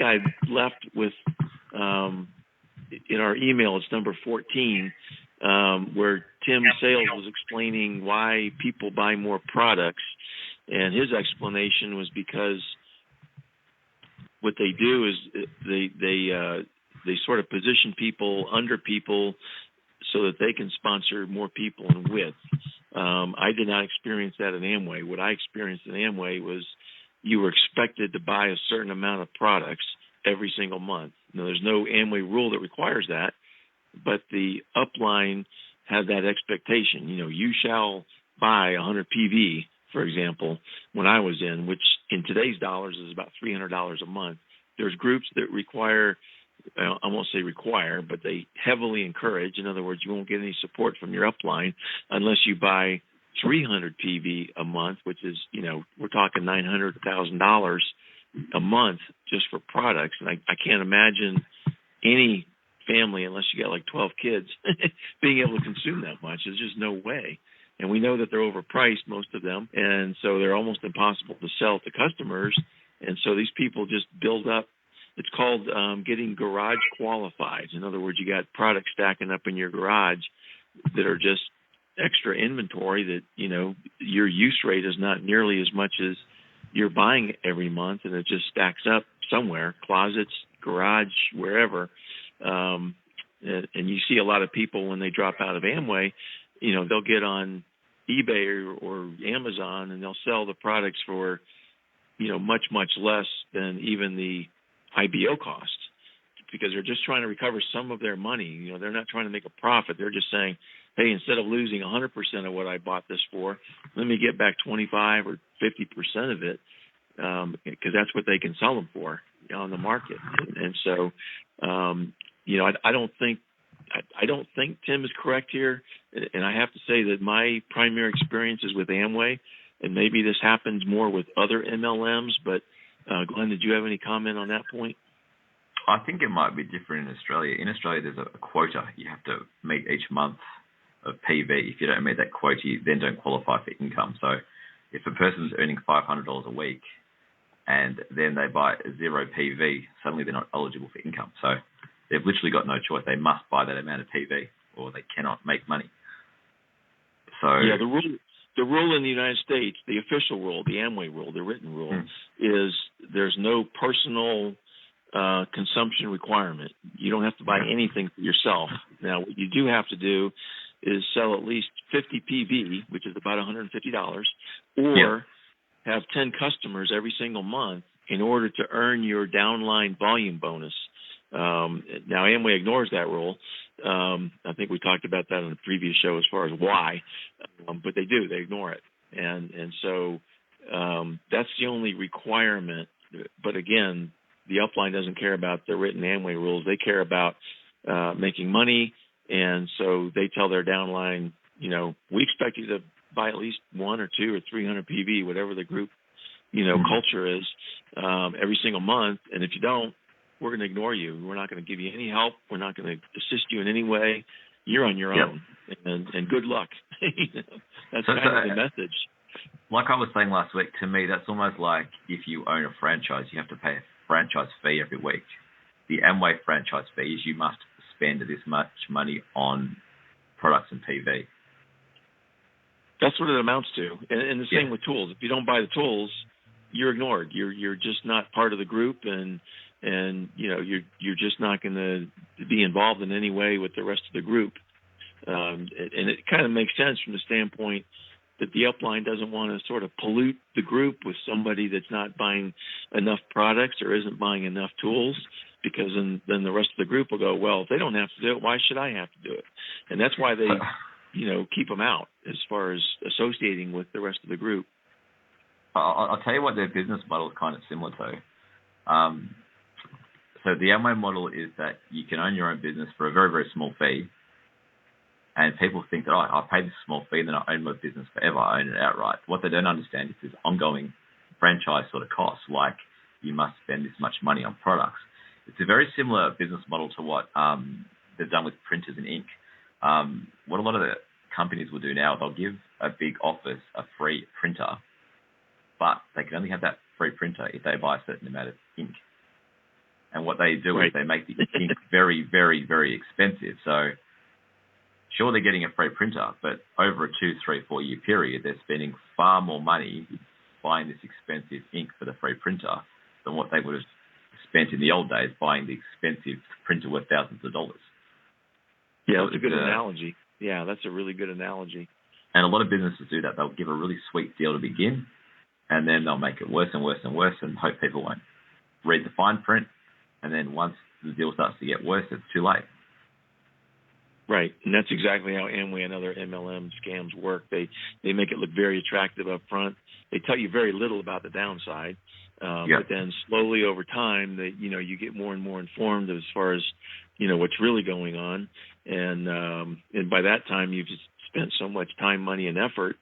I left with in our email, it's number 14, where Tim Sales was explaining why people buy more products, and his explanation was because what they do is they sort of position people under people so that they can sponsor more people and with. I did not experience that in Amway. What I experienced in Amway was you were expected to buy a certain amount of products every single month. Now, there's no Amway rule that requires that, but the upline had that expectation. You shall buy 100 PV, for example, when I was in, which in today's dollars is about $300 a month. There's groups that require, I won't say require, but they heavily encourage. In other words, you won't get any support from your upline unless you buy 300 PV a month, which is, we're talking $900, $1,000 a month just for products. And I can't imagine any family, unless you got like 12 kids, being able to consume that much. There's just no way. And we know that they're overpriced, most of them, and so they're almost impossible to sell to customers. And so these people just build up. It's called getting garage qualified. In other words, you got products stacking up in your garage that are just extra inventory that, your use rate is not nearly as much as you're buying every month, and it just stacks up somewhere, closets, garage, wherever. And you see a lot of people when they drop out of Amway, they'll get on eBay or Amazon and they'll sell the products for, much, much less than even the IBO cost, because they're just trying to recover some of their money. They're not trying to make a profit. They're just saying, hey, instead of losing 100% of what I bought this for, let me get back 25 or 50% of it, because that's what they can sell them for on the market. And so, I don't think Tim is correct here. And I have to say that my primary experience is with Amway, and maybe this happens more with other MLMs. But Glenn, did you have any comment on that point? I think it might be different in Australia. In Australia, there's a quota you have to meet each month of PV. If you don't meet that quota, you then don't qualify for income. So if a person's earning $500 a week and then they buy 0 PV, suddenly they're not eligible for income. So they've literally got no choice. They must buy that amount of PV or they cannot make money. So yeah, the rule in the United States, the official rule, the Amway rule, the written rule, is there's no personal consumption requirement. You don't have to buy anything for yourself. Now, what you do have to do is sell at least 50 PV, which is about $150, or have 10 customers every single month in order to earn your downline volume bonus. Now, Amway ignores that rule. I think we talked about that on the previous show as far as why, but they do. They ignore it. And so that's the only requirement. But again, the upline doesn't care about the written Amway rules. They care about making money. And so they tell their downline, we expect you to buy at least 1 or 2 or 300 PV, whatever the group, culture is, every single month. And if you don't, we're going to ignore you. We're not going to give you any help. We're not going to assist you in any way. You're on your own, and good luck. That's kind of the message. Like I was saying last week, to me, that's almost like if you own a franchise, you have to pay a franchise fee every week. The Amway franchise fee is you must spend this much money on products and PV. That's what it amounts to. And the same with tools. If you don't buy the tools, you're ignored. You're just not part of the group, and you're just not going to be involved in any way with the rest of the group. And it kind of makes sense from the standpoint that the upline doesn't want to sort of pollute the group with somebody that's not buying enough products or isn't buying enough tools, because then the rest of the group will go, well, if they don't have to do it, why should I have to do it? And that's why they, keep them out as far as associating with the rest of the group. I'll tell you what their business model is kind of similar to. So the Amway model is that you can own your own business for a very, very small fee. And people think that, I pay this small fee, then I own my business forever. I own it outright. What they don't understand is this ongoing franchise sort of costs, like you must spend this much money on products. It's a very similar business model to what they've done with printers and ink. What a lot of the companies will do now, they'll give a big office a free printer, but they can only have that free printer if they buy a certain amount of ink. And what they do right. is they make the ink very, very, very expensive. So sure, they're getting a free printer, but over a 2, 3, 4 year period, they're spending far more money buying this expensive ink for the free printer than what they would have spent in the old days buying the expensive printer worth thousands of dollars. Yeah, that's a good analogy. Yeah, that's a really good analogy. And a lot of businesses do that. They'll give a really sweet deal to begin, and then they'll make it worse and worse and worse and hope people won't read the fine print. And then once the deal starts to get worse, it's too late. Right, and that's exactly how Amway and other MLM scams work. They make it look very attractive up front. They tell you very little about the downside, but then slowly over time, you get more and more informed as far as what's really going on, and by that time you've just spent so much time, money, and effort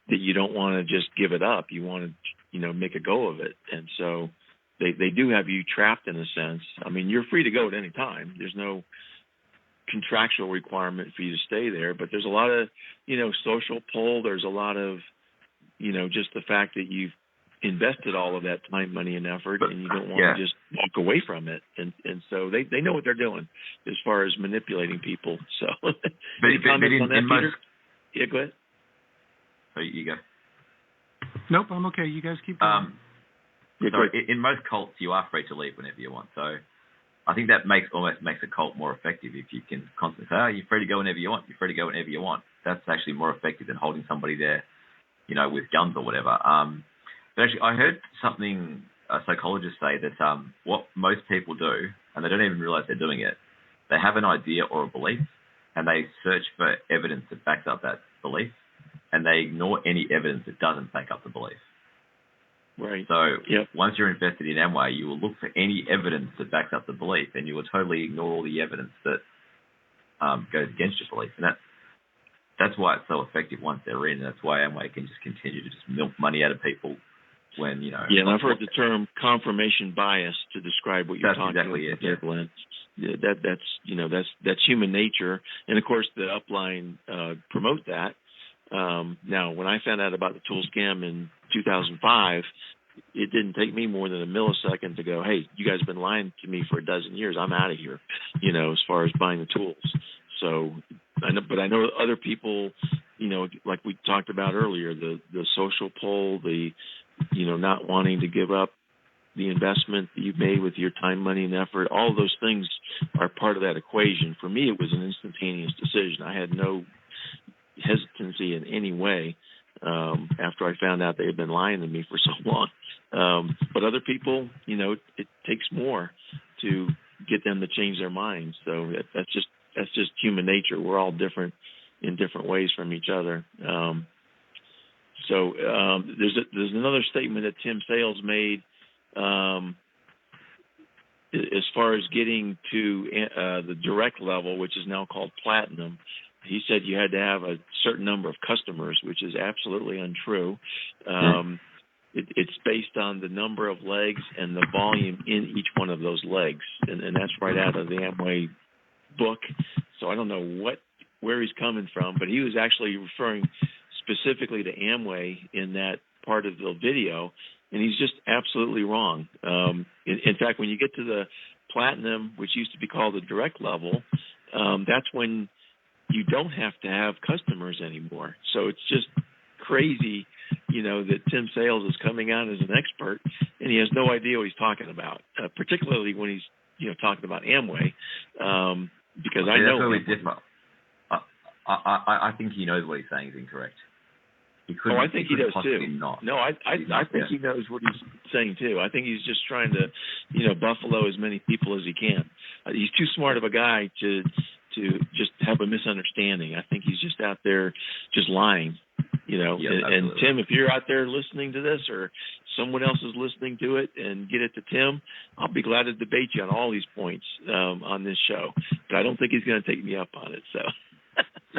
that you don't want to just give it up. You want to make a go of it, and so they do have you trapped in a sense. I mean, you're free to go at any time. There's no contractual requirement for you to stay there, but there's a lot of social pull. There's a lot of just the fact that you've invested all of that time, money, and effort, and you don't want to just walk away from it. And so they know what they're doing as far as manipulating people. So any comments on that, Peter? Yeah, go ahead. So you go. Nope, I'm okay. You guys keep going. In most cults, you are free to leave whenever you want. So I think that almost makes a cult more effective if you can constantly say, you're free to go whenever you want. You're free to go whenever you want. That's actually more effective than holding somebody there, with guns or whatever. But actually, I heard something a psychologist say that what most people do, and they don't even realize they're doing it, they have an idea or a belief, and they search for evidence that backs up that belief, and they ignore any evidence that doesn't back up the belief. Right. So once you're invested in Amway, you will look for any evidence that backs up the belief, and you will totally ignore all the evidence that goes against your belief. And that's why it's so effective once they're in. And that's why Amway can just continue to just milk money out of people when, Yeah, and I've heard the term confirmation bias to describe what you're talking about. There, Glenn. That's human nature. And, of course, the upline promote that. Now, when I found out about the tool scam in 2005, it didn't take me more than a millisecond to go, hey, you guys have been lying to me for a dozen years. I'm out of here, as far as buying the tools. So, I know other people, like we talked about earlier, the social pull, the, not wanting to give up the investment that you've made with your time, money, and effort, all of those things are part of that equation. For me, it was an instantaneous decision. I had no hesitancy in any way after I found out they had been lying to me for so long. But other people, it takes more to get them to change their minds. So that's just human nature. We're all different in different ways from each other. So there's another statement that Tim Sales made as far as getting to the direct level, which is now called platinum. He said you had to have a certain number of customers, which is absolutely untrue. It's based on the number of legs and the volume in each one of those legs, and that's right out of the Amway book. So I don't know where he's coming from, but he was actually referring specifically to Amway in that part of the video, and he's just absolutely wrong. In fact, when you get to the platinum, which used to be called the direct level, that's when you don't have to have customers anymore. So it's just crazy, that Tim Sales is coming out as an expert, and he has no idea what he's talking about, particularly when he's, talking about Amway, because I know. Really different. I think he knows what he's saying is incorrect. I think he does too. Not. No, I think he knows what he's saying too. I think he's just trying to, buffalo as many people as he can. He's too smart of a guy to just have a misunderstanding. I think he's just out there just lying, and Tim, if you're out there listening to this or someone else is listening to it and get it to Tim, I'll be glad to debate you on all these points on this show. But I don't think he's going to take me up on it. So.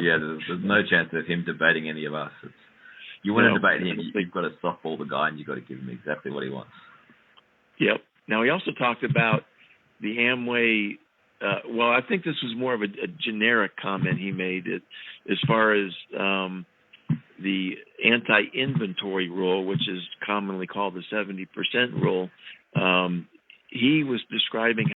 Yeah, there's no chance of him debating any of us. You want to debate him, you've got to softball the guy and you've got to give him exactly what he wants. Yep. Now, he also talked about the Amway. I think this was more of a generic comment he made as far as the anti-inventory rule, which is commonly called the 70% rule. He was describing